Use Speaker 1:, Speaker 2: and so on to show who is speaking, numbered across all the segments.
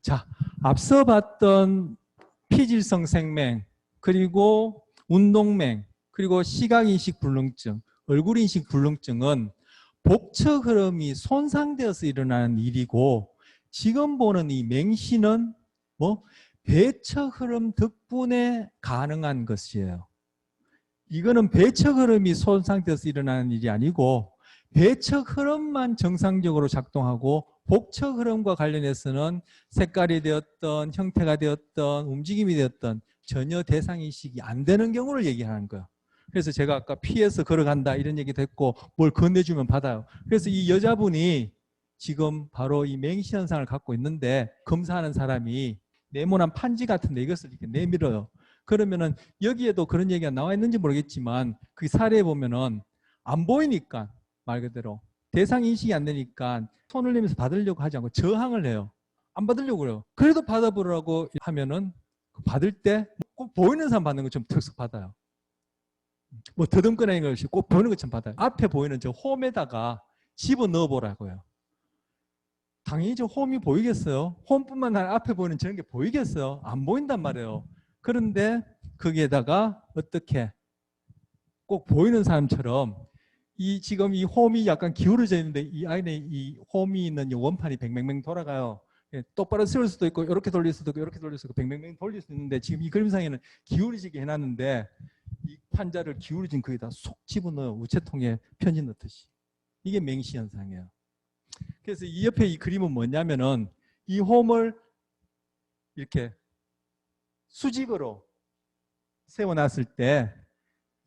Speaker 1: 자, 앞서 봤던 피질성 생맹, 그리고 운동맹, 그리고 시각인식 불능증, 얼굴인식 불능증은 복척 흐름이 손상되어서 일어나는 일이고, 지금 보는 이 맹신은 뭐 배척 흐름 덕분에 가능한 것이에요. 이거는 배척 흐름이 손상되어서 일어나는 일이 아니고 배척 흐름만 정상적으로 작동하고 복척 흐름과 관련해서는 색깔이 되었던 형태가 되었던 움직임이 되었던 전혀 대상인식이 안 되는 경우를 얘기하는 거예요. 그래서 제가 아까 피해서 걸어간다 이런 얘기도 했고 뭘 건네주면 받아요. 그래서 이 여자분이 지금 바로 이 맹시 현상을 갖고 있는데 검사하는 사람이 네모난 판지 같은데 이것을 이렇게 내밀어요. 그러면은 여기에도 그런 얘기가 나와 있는지 모르겠지만 그 사례에 보면은 안 보이니까 말 그대로 대상 인식이 안 되니까 손을 내면서 받으려고 하지 않고 저항을 해요. 안 받으려고 그래요. 그래도 받아보라고 하면은 받을 때 꼭 보이는 사람 받는 것처럼 턱석 받아요. 뭐 더듬거리는 것이 꼭 보이는 것처럼 받아요. 앞에 보이는 저 홈에다가 집어 넣어보라고요. 당연히 저 홈이 보이겠어요? 홈뿐만 아니라 앞에 보이는 저런 게 보이겠어요? 안 보인단 말이에요. 그런데 거기에다가 어떻게 꼭 보이는 사람처럼 이 지금 이 홈이 약간 기울어져 있는데 이 안에 이 홈이 있는 이 원판이 뱅뱅뱅 돌아가요. 예, 똑바로 세울 수도 있고 이렇게 돌릴 수도 있고 이렇게 돌릴 수도 있고 뱅뱅뱅 돌릴 수 있는데 지금 이 그림상에는 기울어지게 해놨는데 이 판자를 기울어진 거기다 속 집어넣어요. 우체통에 편지 넣듯이. 이게 맹시 현상이에요. 그래서 이 옆에 이 그림은 뭐냐면은 이 홈을 이렇게 수직으로 세워놨을 때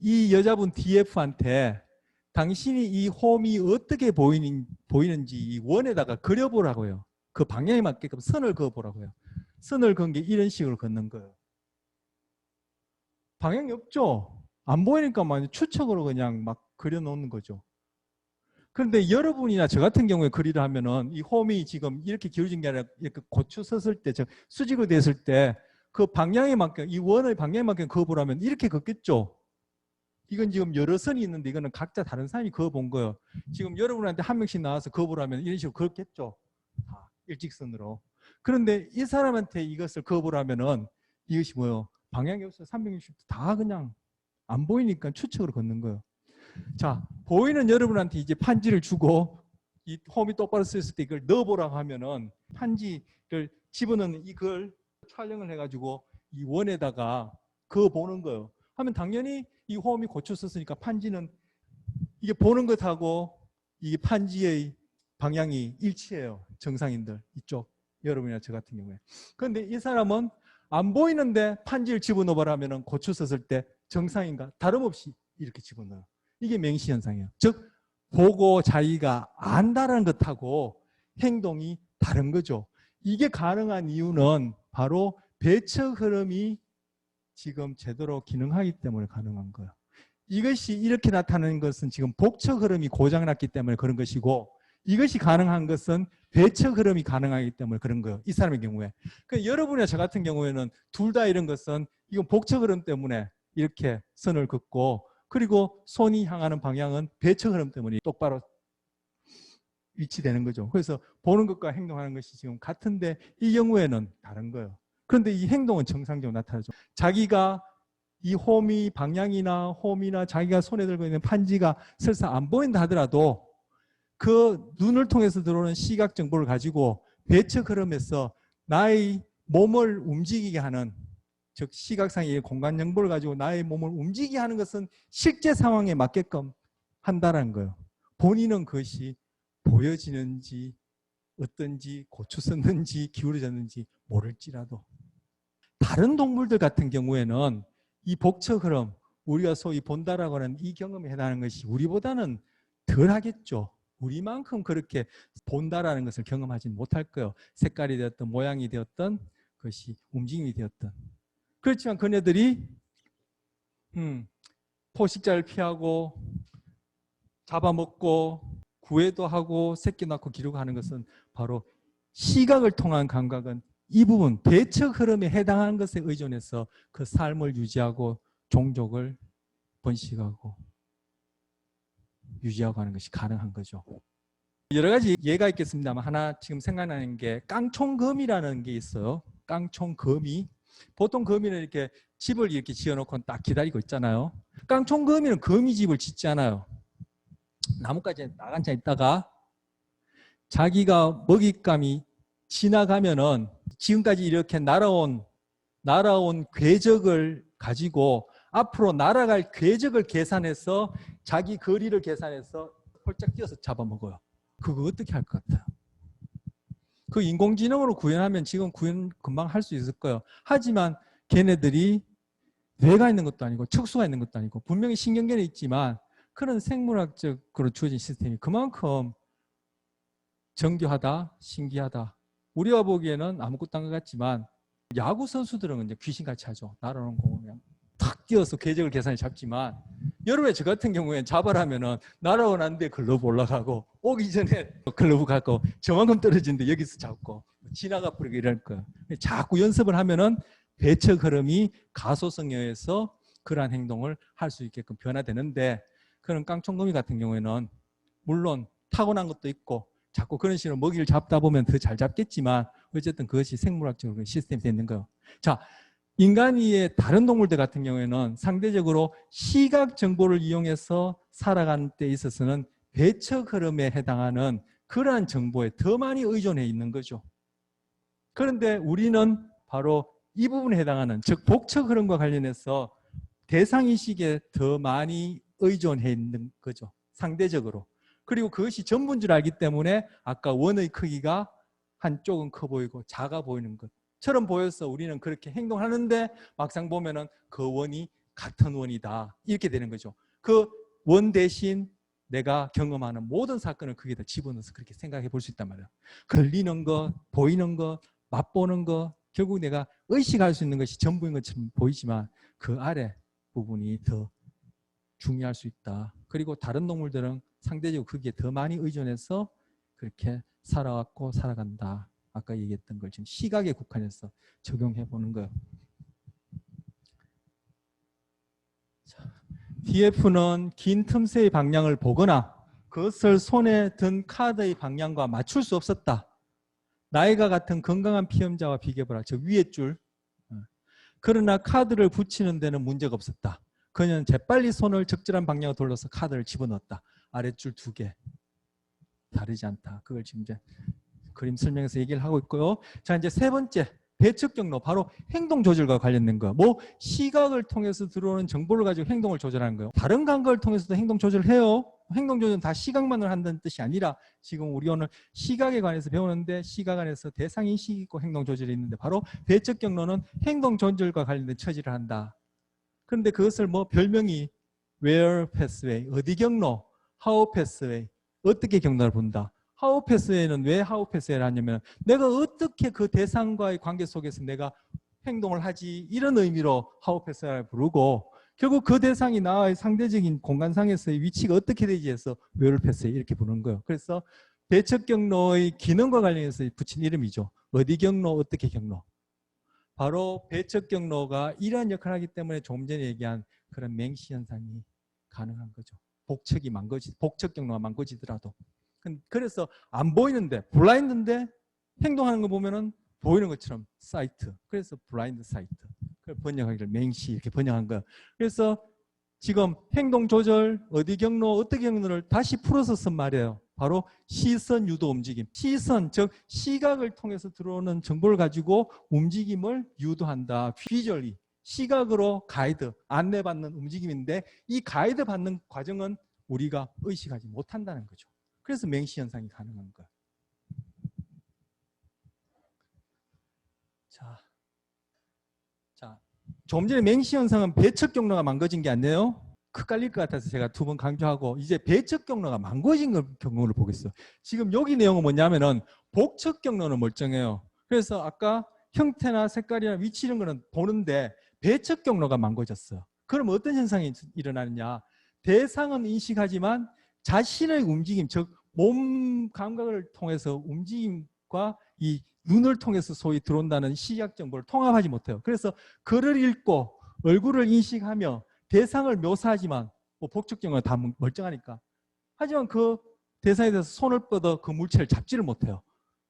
Speaker 1: 이 여자분 DF한테 당신이 이 홈이 어떻게 보이는지 이 원에다가 그려보라고요. 그 방향에 맞게끔 선을 그어보라고요. 선을 그은 게 이런 식으로 걷는 거예요. 방향이 없죠? 안 보이니까 추측으로 그냥 막 그려놓는 거죠. 그런데 여러분이나 저 같은 경우에 그리를 하면은 이 홈이 지금 이렇게 기울어진 게 아니라 이렇게 고추 섰을 때, 수직으로 됐을 때 그 방향에 맞게, 이 원의 방향에 맞게 그어보라면 이렇게 걷겠죠? 이건 지금 여러 선이 있는데 이거는 각자 다른 사람이 그어본 거예요. 지금 여러분한테 한 명씩 나와서 그어보라면 이런 식으로 그었겠죠? 다 일직선으로. 그런데 이 사람한테 이것을 그어보라면은 이것이 뭐예요? 방향이 없어요. 360도 다 그냥 안 보이니까 추측으로 걷는 거예요. 자, 보이는 여러분한테 이제 판지를 주고 이 홈이 똑바로 쓰였을 때 이걸 넣어보라고 하면은 판지를 집어넣는 이걸 촬영을 해가지고 이 원에다가 그어보는 거예요. 하면 당연히 이 홈이 고쳐 썼으니까 판지는 이게 보는 것하고 이게 판지의 방향이 일치해요. 정상인들 이쪽 여러분이나 저 같은 경우에. 그런데 이 사람은 안 보이는데 판지를 집어넣어보라면 고쳐 썼을 때 정상인가 다름없이 이렇게 집어넣어요. 이게 맹시 현상이에요. 즉 보고 자기가 안다라는 것하고 행동이 다른 거죠. 이게 가능한 이유는 바로 배척 흐름이 지금 제대로 기능하기 때문에 가능한 거예요. 이것이 이렇게 나타나는 것은 지금 복척 흐름이 고장났기 때문에 그런 것이고 이것이 가능한 것은 배척 흐름이 가능하기 때문에 그런 거예요. 이 사람의 경우에. 그러니까 여러분이나 저 같은 경우에는 둘 다 이런 것은 이건 복척 흐름 때문에 이렇게 선을 긋고 그리고 손이 향하는 방향은 배척 흐름 때문에 똑바로 위치되는 거죠. 그래서 보는 것과 행동하는 것이 지금 같은데 이 경우에는 다른 거예요. 그런데 이 행동은 정상적으로 나타나죠. 자기가 이 홈이 방향이나 홈이나 자기가 손에 들고 있는 판지가 설사 안 보인다 하더라도 그 눈을 통해서 들어오는 시각 정보를 가지고 배척 흐름에서 나의 몸을 움직이게 하는 즉 시각상의 공간 정보를 가지고 나의 몸을 움직이게 하는 것은 실제 상황에 맞게끔 한다는 거예요. 본인은 그것이 보여지는지 어떤지 고추 썼는지 기울어졌는지 모를지라도 다른 동물들 같은 경우에는 이 복척 흐름 우리가 소위 본다라고 하는 이 경험에 해당하는 것이 우리보다는 덜 하겠죠. 우리만큼 그렇게 본다라는 것을 경험하지는 못할 거예요. 색깔이 되었던 모양이 되었던 것이 움직임이 되었던 그렇지만 그네들이 포식자를 피하고 잡아먹고 구애도 하고 새끼 낳고 기르고하는 것은 바로 시각을 통한 감각은 이 부분 배척 흐름에 해당하는 것에 의존해서 그 삶을 유지하고 종족을 번식하고 유지하고 하는 것이 가능한 거죠. 여러 가지 예가 있겠습니다만 하나 지금 생각나는 게 깡총거미라는 게 있어요. 깡총거미. 보통 거미는 이렇게 집을 이렇게 지어놓고 딱 기다리고 있잖아요. 깡총거미는 거미집을 짓지 않아요. 나뭇가지에 딱 앉아 있다가 자기가 먹잇감이 지나가면은 지금까지 이렇게 날아온 궤적을 가지고 앞으로 날아갈 궤적을 계산해서 자기 거리를 계산해서 홀짝 뛰어서 잡아먹어요. 그거 어떻게 할 것 같아요? 그 인공지능으로 구현하면 지금 구현 금방 할 수 있을 거예요. 하지만 걔네들이 뇌가 있는 것도 아니고 척수가 있는 것도 아니고 분명히 신경계는 있지만 그런 생물학적으로 주어진 시스템이 그만큼 정교하다, 신기하다. 우리가 보기에는 아무것도 안 것 같지만 야구 선수들은 이제 귀신같이 하죠. 날아오는 공을 그냥 탁 뛰어서 궤적을 계산해 잡지만 여름에 저 같은 경우에는 잡아라면은 날아오는데 글러브 올라가고 오기 전에 글러브 갖고 저만큼 떨어지는데 여기서 잡고 지나가 버리고 이럴 거예요. 자꾸 연습을 하면은 배척 흐름이 가소성에 의해서 그러한 행동을 할 수 있게끔 변화되는데 그런 깡총거미 같은 경우에는 물론 타고난 것도 있고 자꾸 그런 식으로 먹이를 잡다 보면 더 잘 잡겠지만 어쨌든 그것이 생물학적으로 시스템이 되는 거예요. 자, 인간의 다른 동물들 같은 경우에는 상대적으로 시각 정보를 이용해서 살아가는 데 있어서는 배척 흐름에 해당하는 그러한 정보에 더 많이 의존해 있는 거죠. 그런데 우리는 바로 이 부분에 해당하는 즉 복척 흐름과 관련해서 대상인식에 더 많이 의존해 있는 거죠. 상대적으로. 그리고 그것이 전부인 줄 알기 때문에 아까 원의 크기가 한쪽은 커 보이고 작아 보이는 것처럼 보여서 우리는 그렇게 행동하는데 막상 보면은 그 원이 같은 원이다. 이렇게 되는 거죠. 그 원 대신 내가 경험하는 모든 사건을 거기다 집어넣어서 그렇게 생각해 볼 수 있단 말이에요. 걸리는 것, 보이는 것, 맛보는 것, 결국 내가 의식할 수 있는 것이 전부인 것처럼 보이지만 그 아래 부분이 더 중요할 수 있다. 그리고 다른 동물들은 상대적으로 거기에 더 많이 의존해서 그렇게 살아왔고 살아간다. 아까 얘기했던 걸 지금 시각에 국한해서 적용해 보는 거예요. DF는 긴 틈새의 방향을 보거나 그것을 손에 든 카드의 방향과 맞출 수 없었다. 나이가 같은 건강한 피험자와 비교해보라. 저 위에 줄. 그러나 카드를 붙이는 데는 문제가 없었다. 그녀는 재빨리 손을 적절한 방향으로 돌려서 카드를 집어넣었다. 아랫줄 2개. 다르지 않다. 그걸 지금 이제 그림 설명에서 얘기를 하고 있고요. 자, 이제 세 번째. 배척 경로. 바로 행동 조절과 관련된 거. 뭐 시각을 통해서 들어오는 정보를 가지고 행동을 조절하는 거예요. 다른 감각을 통해서도 행동 조절을 해요. 행동 조절은 다 시각만을 한다는 뜻이 아니라 지금 우리 오늘 시각에 관해서 배우는데 시각 안에서 대상인식이 있고 행동 조절이 있는데 바로 배척 경로는 행동 조절과 관련된 처지를 한다. 그런데 그것을 뭐 별명이 where pathway, 어디 경로, how pathway, 어떻게 경로를 본다. how pathway는 왜 how pathway를 하냐면 내가 어떻게 그 대상과의 관계 속에서 내가 행동을 하지 이런 의미로 how pathway를 부르고 결국 그 대상이 나의 상대적인 공간상에서의 위치가 어떻게 되지 해서 where pathway 이렇게 부르는 거예요. 그래서 배척 경로의 기능과 관련해서 붙인 이름이죠. 어디 경로, 어떻게 경로. 바로 배척 경로가 이러한 역할을 하기 때문에 조금 전에 얘기한 그런 맹시 현상이 가능한 거죠. 복척 경로가 망가지더라도. 그래서 안 보이는데 블라인드인데 행동하는 거 보면은 보이는 것처럼 사이트. 그래서 블라인드 사이트. 그걸 번역하기를 맹시 이렇게 번역한 거예요. 그래서 지금 행동 조절, 어디 경로, 어떻게 경로를 다시 풀어서 쓴 말이에요. 바로 시선 유도 움직임. 시선, 즉 시각을 통해서 들어오는 정보를 가지고 움직임을 유도한다. 비주얼리. 시각으로 가이드, 안내받는 움직임인데 이 가이드 받는 과정은 우리가 의식하지 못한다는 거죠. 그래서 맹시 현상이 가능한 거예요. 자, 조금 전에 맹시 현상은 배척 경로가 망가진 게 아니에요. 헷갈릴 것 같아서 제가 2번 강조하고 이제 배척 경로가 망가진 경우를 보겠어요. 지금 여기 내용은 뭐냐면은 복척 경로는 멀쩡해요. 그래서 아까 형태나 색깔이나 위치 이런 거는 보는데 배척 경로가 망가졌어요. 그럼 어떤 현상이 일어나느냐? 대상은 인식하지만 자신의 움직임, 즉 몸 감각을 통해서 움직임과 이 눈을 통해서 소위 들어온다는 시각 정보를 통합하지 못해요. 그래서 글을 읽고 얼굴을 인식하며 대상을 묘사하지만 뭐 복척 경우는 다 멀쩡하니까 하지만 그 대상에 대해서 손을 뻗어 그 물체를 잡지를 못해요.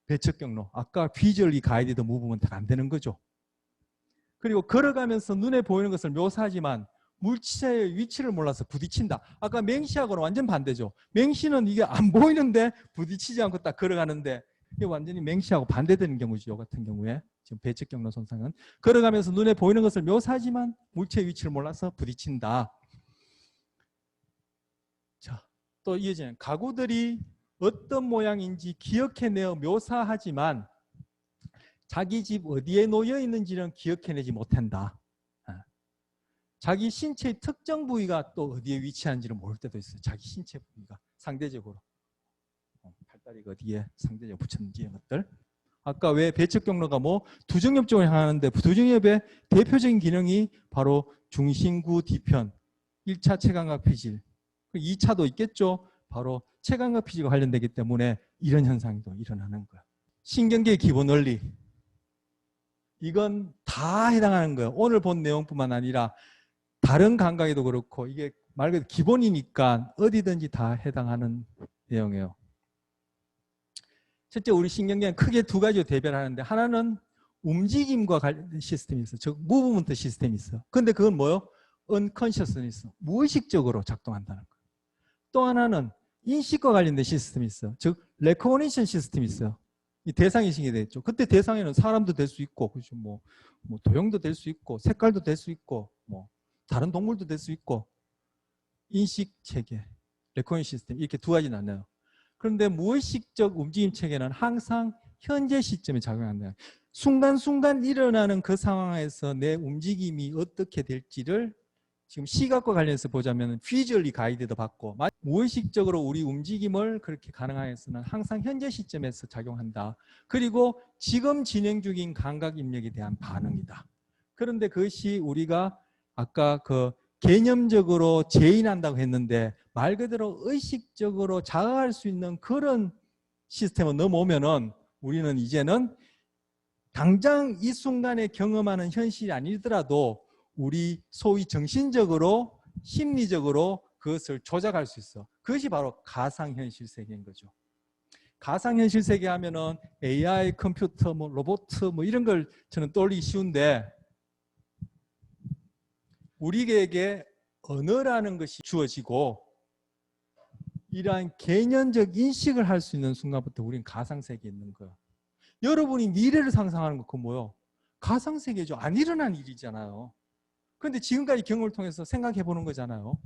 Speaker 1: 배척 경로. 아까 visually guided movement는 안 되는 거죠. 그리고 걸어가면서 눈에 보이는 것을 묘사하지만 물체의 위치를 몰라서 부딪힌다. 아까 맹시하고는 완전 반대죠. 맹시는 이게 안 보이는데 부딪히지 않고 딱 걸어가는데 이게 완전히 맹시하고 반대되는 경우죠. 요 같은 경우에 지금 배척 경로 손상은 걸어가면서 눈에 보이는 것을 묘사하지만 물체의 위치를 몰라서 부딪힌다. 자, 또 이어지는 가구들이 어떤 모양인지 기억해내어 묘사하지만 자기 집 어디에 놓여 있는지는 기억해내지 못한다. 자기 신체의 특정 부위가 또 어디에 위치한지를 모를 때도 있어요. 자기 신체 부위가 상대적으로 팔다리가 어디에 상대적으로 붙였는지 이런 것들. 아까 왜 배척 경로가 뭐 두정엽 쪽을 향하는데 두정엽의 대표적인 기능이 바로 중심구 뒤편 1차 체감각 피질 2차도 있겠죠. 바로 체감각 피질과 관련되기 때문에 이런 현상도 일어나는 거예요. 신경계의 기본 원리 이건 다 해당하는 거예요. 오늘 본 내용뿐만 아니라 다른 감각에도 그렇고 이게 말 그대로 기본이니까 어디든지 다 해당하는 내용이에요. 첫째 우리 신경계는 크게 두 가지로 대별하는데 하나는 움직임과 관련된 시스템이 있어요. 즉 무브먼트 시스템이 있어요. 근데 그건 뭐예요? unconsciousness, 무의식적으로 작동한다는 거예요. 또 하나는 인식과 관련된 시스템이 있어요. 즉 recognition 시스템이 있어요. 이 대상인식이 되겠죠. 그때 대상에는 사람도 될 수 있고, 그렇죠. 뭐 도형도 될 수 있고, 색깔도 될 수 있고, 뭐 다른 동물도 될 수 있고, 인식 체계, 레코니션 시스템 이렇게 두 가지 나눠요. 그런데 무의식적 움직임 체계는 항상 현재 시점에 작용한다. 순간순간 일어나는 그 상황에서 내 움직임이 어떻게 될지를 지금 시각과 관련해서 보자면 visually guided 받고 무의식적으로 우리 움직임을 그렇게 가능하게 해서는 항상 현재 시점에서 작용한다. 그리고 지금 진행 중인 감각 입력에 대한 반응이다. 그런데 그것이 우리가 아까 그 개념적으로 재인한다고 했는데 말 그대로 의식적으로 자각할 수 있는 그런 시스템을 넘어오면은 우리는 이제는 당장 이 순간에 경험하는 현실이 아니더라도 우리 소위 정신적으로 심리적으로 그것을 조작할 수 있어. 그것이 바로 가상현실 세계인 거죠. 가상현실 세계 하면은 AI, 컴퓨터, 뭐 로봇 뭐 이런 걸 저는 떠올리기 쉬운데 우리에게 언어라는 것이 주어지고 이러한 개념적 인식을 할 수 있는 순간부터 우리는 가상세계에 있는 거예요. 여러분이 미래를 상상하는 거 그건 뭐예요? 가상세계죠. 안 일어난 일이잖아요. 그런데 지금까지 경험을 통해서 생각해 보는 거잖아요.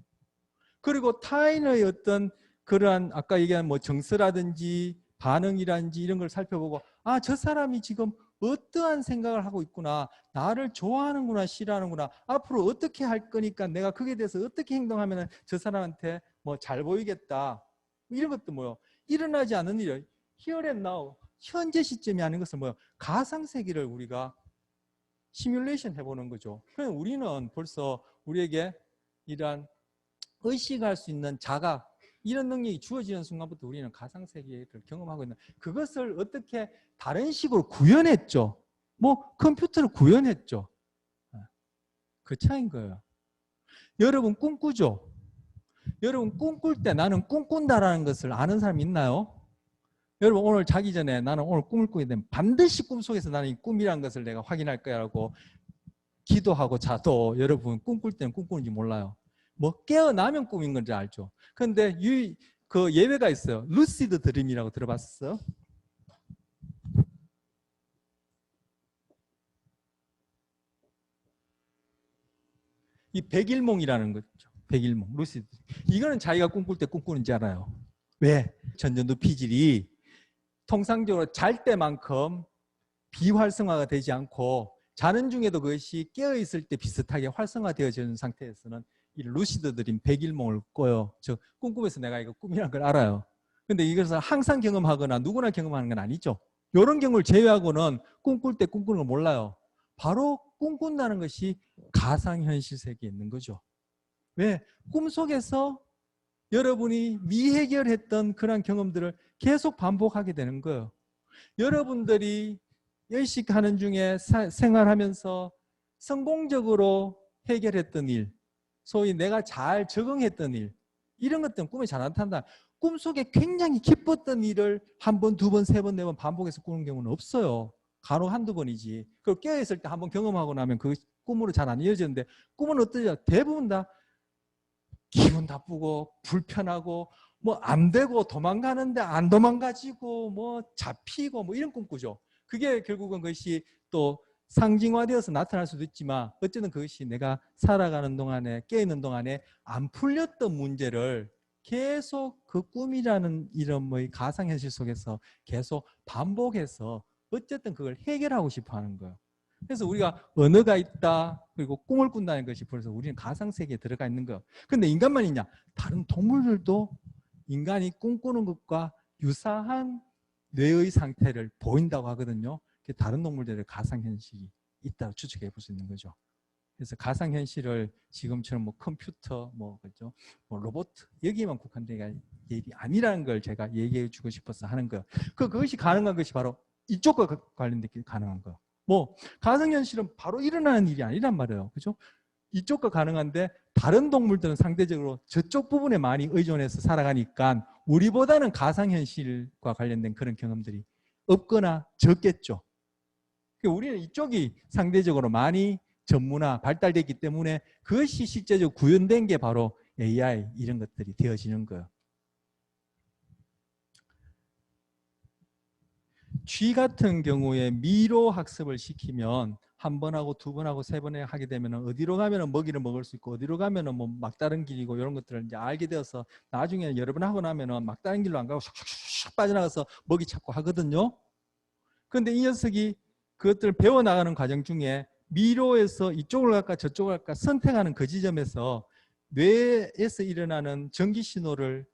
Speaker 1: 그리고 타인의 어떤 그러한 아까 얘기한 뭐 정서라든지 반응이라든지 이런 걸 살펴보고 아, 저 사람이 지금 어떠한 생각을 하고 있구나. 나를 좋아하는구나, 싫어하는구나. 앞으로 어떻게 할 거니까 내가 그에 대해서 어떻게 행동하면 저 사람한테 뭐 잘 보이겠다. 이런 것도 뭐요? 일어나지 않은 일이에요. Here and now. 현재 시점이 아닌 것은 뭐요? 가상세계를 우리가 시뮬레이션 해보는 거죠. 그래서 우리는 벌써 우리에게 이러한 의식할 수 있는 자각 이런 능력이 주어지는 순간부터 우리는 가상세계를 경험하고 있는 그것을 어떻게 다른 식으로 구현했죠. 뭐 컴퓨터를 구현했죠. 그 차이인 거예요. 여러분 꿈꾸죠. 여러분 꿈꿀 때 나는 꿈꾼다라는 것을 아는 사람 있나요? 여러분 오늘 자기 전에 나는 오늘 꿈을 꾸게 되면 반드시 꿈속에서 나는 이 꿈이라는 것을 내가 확인할 거야라고 기도하고 자도 여러분 꿈꿀 때는 꿈꾸는지 몰라요. 뭐 깨어나면 꿈인 건지 알죠. 그런데 그 예외가 있어요. 루시드 드림이라고 들어봤어요? 이 백일몽이라는 거죠. 백일몽, 루시드. 이거는 자기가 꿈꿀 때 꿈꾸는지 알아요. 왜? 전전두 피질이 통상적으로 잘 때만큼 비활성화가 되지 않고 자는 중에도 그것이 깨어있을 때 비슷하게 활성화되어지는 상태에서는 이 루시드 드림 백일몽을 꿔요. 즉 꿈꾸면서 내가 이거 꿈이라는 걸 알아요. 근데 이것을 항상 경험하거나 누구나 경험하는 건 아니죠. 이런 경우를 제외하고는 꿈꿀 때 꿈꾸는 걸 몰라요. 바로 꿈꾼다는 것이 가상현실 세계에 있는 거죠. 왜? 꿈속에서 여러분이 미해결했던 그런 경험들을 계속 반복하게 되는 거예요. 여러분들이 의식하는 중에 생활하면서 성공적으로 해결했던 일, 소위 내가 잘 적응했던 일, 이런 것들은 꿈에 잘 나타난다. 꿈속에 굉장히 기뻤던 일을 한 번, 두 번, 세 번, 네 번 반복해서 꾸는 경우는 없어요. 간혹 한두 번이지. 그걸 깨어있을 때 한번 경험하고 나면 그 꿈으로 잘 안 이어지는데, 꿈은 어떠냐? 대부분 다 기분 나쁘고 불편하고 뭐 안 되고 도망가는데 안 도망가지고 뭐 잡히고 뭐 이런 꿈 꾸죠. 그게 결국은 그것이 또 상징화되어서 나타날 수도 있지만 어쨌든 그것이 내가 살아가는 동안에 깨어있는 동안에 안 풀렸던 문제를 계속 그 꿈이라는 이런 뭐의 가상현실 속에서 계속 반복해서 어쨌든 그걸 해결하고 싶어 하는 거예요. 그래서 우리가 언어가 있다, 그리고 꿈을 꾼다는 것이 벌써 우리는 가상세계에 들어가 있는 거예요. 근데 인간만 있냐? 다른 동물들도 인간이 꿈꾸는 것과 유사한 뇌의 상태를 보인다고 하거든요. 다른 동물들의 가상현실이 있다고 추측해 볼 수 있는 거죠. 그래서 가상현실을 지금처럼 뭐 컴퓨터, 뭐 그죠, 뭐 로봇 여기에만 국한된 일이 아니라는 걸 제가 얘기해 주고 싶어서 하는 거예요. 그것이 가능한 것이 바로 이쪽과 관련된 게 가능한 거예요. 뭐 가상현실은 바로 일어나는 일이 아니란 말이에요. 그죠? 이쪽과 가능한데 다른 동물들은 상대적으로 저쪽 부분에 많이 의존해서 살아가니까 우리보다는 가상현실과 관련된 그런 경험들이 없거나 적겠죠. 우리는 이쪽이 상대적으로 많이 전문화 발달됐기 때문에 그것이 실제적으로 구현된 게 바로 AI 이런 것들이 되어지는 거예요. 쥐 같은 경우에 미로 학습을 시키면 한 번 하고 두 번 하고 세 번 하게 되면 어디로 가면 먹이를 먹을 수 있고 어디로 가면 뭐 막다른 길이고 이런 것들을 이제 알게 되어서 나중에 여러 번 하고 나면 막다른 길로 안 가고 슉슉슉 빠져나가서 먹이 찾고 하거든요. 그런데 이 녀석이 그것들을 배워나가는 과정 중에 미로에서 이쪽으로 갈까 저쪽으로 갈까 선택하는 그 지점에서 뇌에서 일어나는 전기 신호를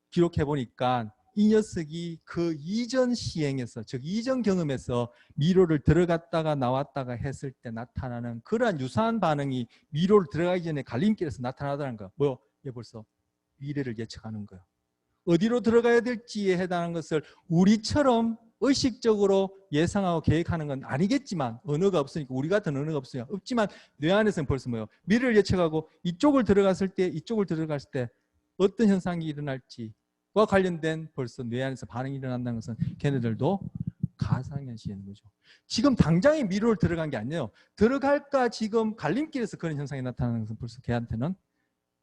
Speaker 1: 기록해 보니까 이 녀석이 그 이전 시행에서, 즉 이전 경험에서 미로를 들어갔다가 나왔다가 했을 때 나타나는 그러한 유사한 반응이 미로를 들어가기 전에 갈림길에서 나타나다는 거예요. 뭐요? 얘 벌써 미래를 예측하는 거예요. 어디로 들어가야 될지에 해당하는 것을 우리처럼 의식적으로 예상하고 계획하는 건 아니겠지만, 언어가 없으니까, 우리 같은 언어가 없으니까 없지만 뇌 안에서는 벌써 뭐예요? 미래를 예측하고 이쪽을 들어갔을 때, 이쪽을 들어갔을 때 어떤 현상이 일어날지와 관련된 벌써 뇌 안에서 반응이 일어난다는 것은 걔네들도 가상현실인 거죠. 지금 당장에 미로를 들어간 게 아니에요. 들어갈까 지금 갈림길에서 그런 현상이 나타나는 것은 벌써 걔한테는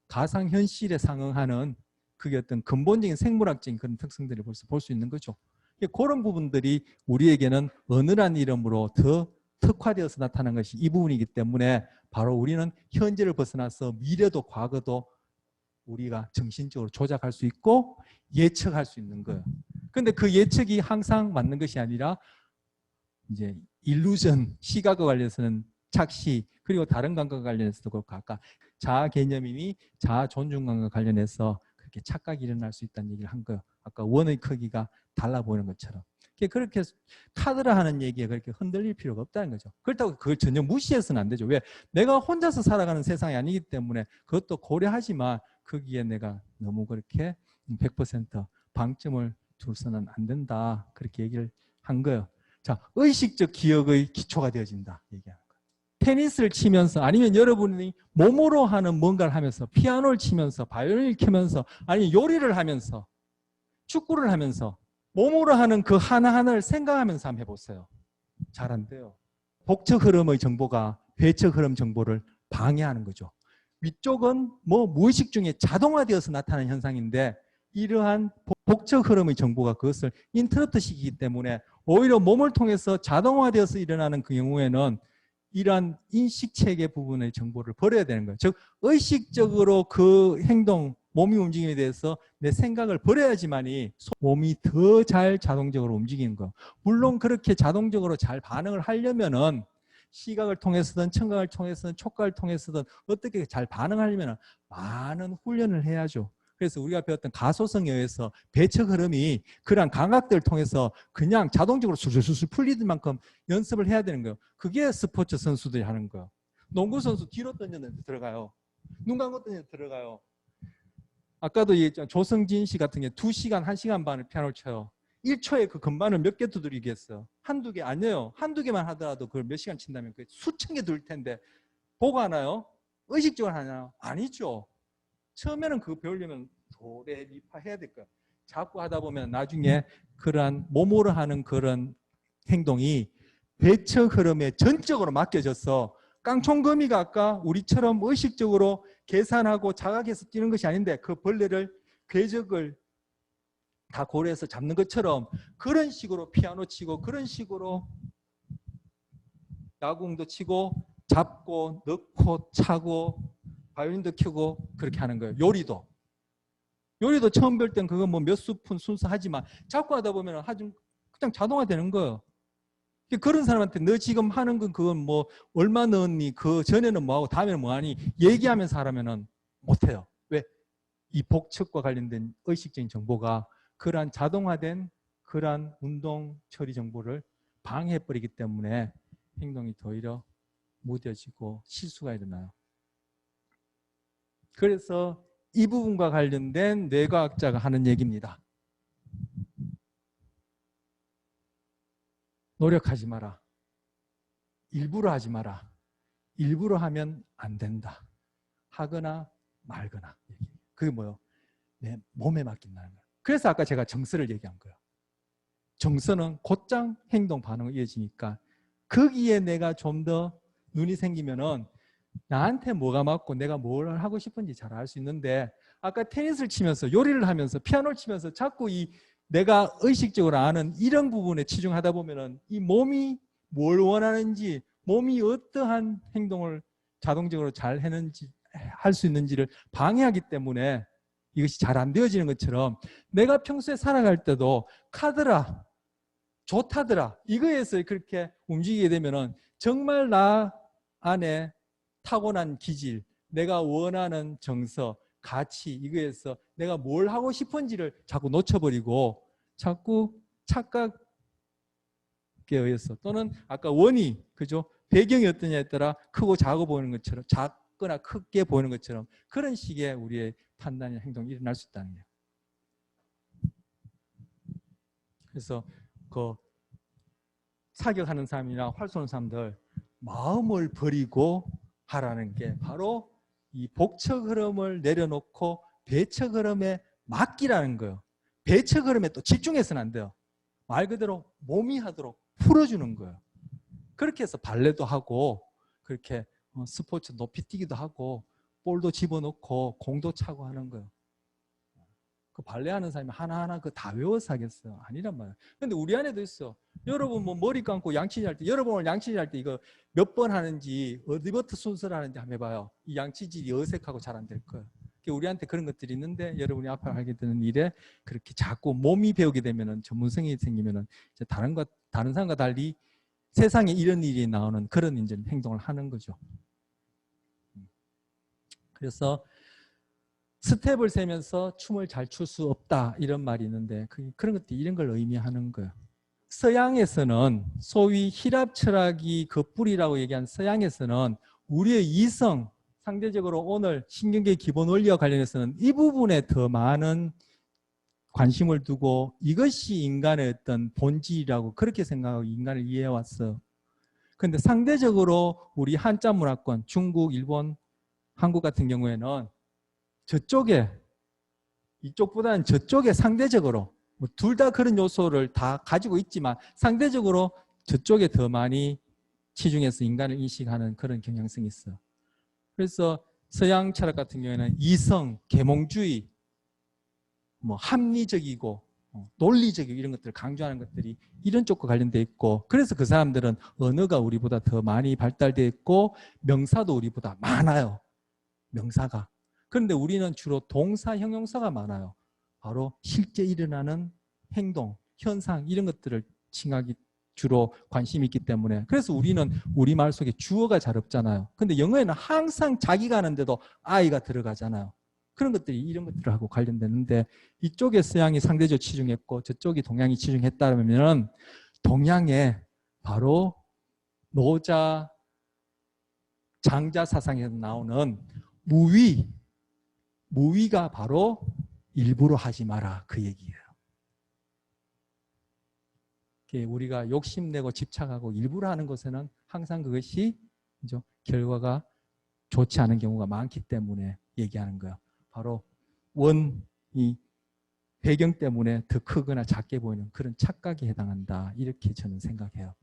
Speaker 1: 가상현실에 상응하는 그게 어떤 근본적인 생물학적인 그런 특성들을 벌써 볼 수 있는 거죠. 그런 부분들이 우리에게는 언어란 이름으로 더 특화되어서 나타난 것이 이 부분이기 때문에 바로 우리는 현재를 벗어나서 미래도 과거도 우리가 정신적으로 조작할 수 있고 예측할 수 있는 거예요. 그런데 그 예측이 항상 맞는 것이 아니라 이제 일루전, 시각과 관련해서는 착시, 그리고 다른 감각과 관련해서도 그렇고 아까 자아 개념이니 자아 존중감과 관련해서 그렇게 착각이 일어날 수 있다는 얘기를 한 거예요. 아까 원의 크기가 달라 보이는 것처럼. 그렇게 카드라 하는 얘기에 그렇게 흔들릴 필요가 없다는 거죠. 그렇다고 그걸 전혀 무시해서는 안 되죠. 왜? 내가 혼자서 살아가는 세상이 아니기 때문에 그것도 고려하지만 거기에 내가 너무 그렇게 100% 방점을 둘서는 안 된다. 그렇게 얘기를 한 거예요. 자, 의식적 기억의 기초가 되어진다. 얘기하는 거예요. 테니스를 치면서 아니면 여러분이 몸으로 하는 뭔가를 하면서 피아노를 치면서 바이올린을 켜면서 아니면 요리를 하면서 축구를 하면서 몸으로 하는 그 하나하나를 생각하면서 한번 해보세요. 잘 안 돼요. 복적 흐름의 정보가 배적 흐름 정보를 방해하는 거죠. 위쪽은 뭐 무의식 중에 자동화되어서 나타나는 현상인데 이러한 복적 흐름의 정보가 그것을 인터럽트 시키기 때문에 오히려 몸을 통해서 자동화되어서 일어나는 그 경우에는 이러한 인식체계 부분의 정보를 버려야 되는 거예요. 즉 의식적으로 그 행동, 몸이 움직임에 대해서 내 생각을 버려야지만이 몸이 더 잘 자동적으로 움직이는 거예요. 물론 그렇게 자동적으로 잘 반응을 하려면은 시각을 통해서든 청각을 통해서든 촉각을 통해서든 어떻게 잘 반응하려면 많은 훈련을 해야죠. 그래서 우리가 배웠던 가소성에 의해서 배척 흐름이 그러한 감각들을 통해서 그냥 자동적으로 술술술 풀리는 만큼 연습을 해야 되는 거예요. 그게 스포츠 선수들이 하는 거예요. 농구 선수 뒤로 던졌는데 들어가요. 눈 감고 던졌는데 들어가요. 아까도 얘기했잖아요. 조성진 씨 같은 게 2시간, 1시간 반을 피아노를 쳐요. 1초에 그 건반을 몇 개 두드리겠어요? 한두 개 아니에요. 한두 개만 하더라도 그걸 몇 시간 친다면 그게 수천 개 둘 텐데 보고 하나요? 의식적으로 하나요? 아니죠. 처음에는 그거 배우려면 도레미파 해야 될 거야. 자꾸 하다 보면 나중에 그러한 몸으로 하는 그런 행동이 배척 흐름에 전적으로 맡겨져서 깡총거미가 아까 우리처럼 의식적으로 계산하고 자각해서 뛰는 것이 아닌데 그 벌레를 궤적을 다 고려해서 잡는 것처럼 그런 식으로 피아노 치고 그런 식으로 야구공도 치고 잡고 넣고 차고 바이올린도 켜고 그렇게 하는 거예요. 요리도 처음 별 땐 그거 뭐 몇 스푼 순서 하지만 자꾸 하다 보면 그냥 자동화 되는 거예요. 그런 사람한테 너 지금 하는 건 그건 뭐 얼마 넣었니? 그 전에는 뭐하고 다음에는 뭐하니? 얘기하면서 하라면은 못해요. 왜? 이 복측과 관련된 의식적인 정보가 그러한 자동화된 그러한 운동 처리 정보를 방해해버리기 때문에 행동이 더 오히려 무뎌지고 실수가 일어나요. 그래서 이 부분과 관련된 뇌과학자가 하는 얘기입니다. 노력하지 마라. 일부러 하지 마라. 일부러 하면 안 된다. 하거나 말거나. 그게 뭐예요? 내 몸에 맡긴다는 거예요. 그래서 아까 제가 정서를 얘기한 거예요. 정서는 곧장 행동 반응을 이어지니까 거기에 내가 좀 더 눈이 생기면은 나한테 뭐가 맞고 내가 뭘 하고 싶은지 잘 알 수 있는데 아까 테니스를 치면서 요리를 하면서 피아노를 치면서 자꾸 이 내가 의식적으로 아는 이런 부분에 치중하다 보면은 이 몸이 뭘 원하는지 몸이 어떠한 행동을 자동적으로 잘 해는지 할 수 있는지를 방해하기 때문에 이것이 잘 안 되어지는 것처럼 내가 평소에 살아갈 때도 카더라 좋다더라 이거에서 그렇게 움직이게 되면은 정말 나 안에 타고난 기질, 내가 원하는 정서, 가치 이거에서 내가 뭘 하고 싶은지를 자꾸 놓쳐버리고 자꾸 착각에 의해서 또는 아까 원이 그죠? 배경이 어떠냐에 따라 크고 작아 보이는 것처럼 작거나 크게 보이는 것처럼 그런 식의 우리의 판단이나 행동이 일어날 수 있다는 거예요. 그래서 그 사격하는 사람이나 활 쏘는 사람들 마음을 버리고 하라는 게 바로 이 복척 흐름을 내려놓고 배척 흐름에 맡기라는 거예요. 배척 흐름에 또 집중해서는 안 돼요. 말 그대로 몸이 하도록 풀어주는 거예요. 그렇게 해서 발레도 하고 그렇게 스포츠 높이 뛰기도 하고 볼도 집어넣고 공도 차고 하는 거예요. 그 발레하는 사람이 하나하나 그 다 외워서 하겠어요? 아니란 말이에요. 근데 우리 안에도 있어. 여러분 뭐 머리 감고 양치질 할 때 여러분 오늘 양치질 할 때 이거 몇 번 하는지 어디부터 순서를 하는지 한번 해봐요. 이 양치질이 어색하고 잘 안 될 거예요. 우리한테 그런 것들이 있는데 여러분이 앞으로 하게 되는 일에 그렇게 자꾸 몸이 배우게 되면은 전문성이 생기면은 이제 다른 사람과 달리 세상에 이런 일이 나오는 그런 이제 행동을 하는 거죠. 그래서 스텝을 세면서 춤을 잘 출 수 없다 이런 말이 있는데 그런 것도 이런 걸 의미하는 거예요. 서양에서는 소위 히랍 철학이 그 뿌리라고 얘기한 서양에서는 우리의 이성 상대적으로 오늘 신경계 기본 원리와 관련해서는 이 부분에 더 많은 관심을 두고 이것이 인간의 어떤 본질이라고 그렇게 생각하고 인간을 이해해왔어요. 그런데 상대적으로 우리 한자 문화권 중국, 일본, 한국 같은 경우에는 저쪽에 이쪽보다는 저쪽에 상대적으로 둘 다 그런 요소를 다 가지고 있지만 상대적으로 저쪽에 더 많이 치중해서 인간을 인식하는 그런 경향성이 있어요. 그래서 서양 철학 같은 경우에는 이성, 계몽주의, 뭐 합리적이고 논리적이고 이런 것들을 강조하는 것들이 이런 쪽과 관련되어 있고 그래서 그 사람들은 언어가 우리보다 더 많이 발달되어 있고 명사도 우리보다 많아요. 명사가. 그런데 우리는 주로 동사, 형용사가 많아요. 바로 실제 일어나는 행동, 현상 이런 것들을 칭하기 주로 관심이 있기 때문에 그래서 우리는 우리말 속에 주어가 잘 없잖아요. 근데 영어에는 항상 자기가 하는데도 I가 들어가잖아요. 그런 것들이 이런 것들하고 관련되는데 이쪽에 서양이 상대적으로 치중했고 저쪽이 동양이 치중했다면 동양에 바로 노자, 장자 사상에서 나오는 무위가 바로 일부러 하지 마라 그 얘기예요. 우리가 욕심내고 집착하고 일부러 하는 것에는 항상 그것이 결과가 좋지 않은 경우가 많기 때문에 얘기하는 거예요. 바로 원이 배경 때문에 더 크거나 작게 보이는 그런 착각에 해당한다. 이렇게 저는 생각해요.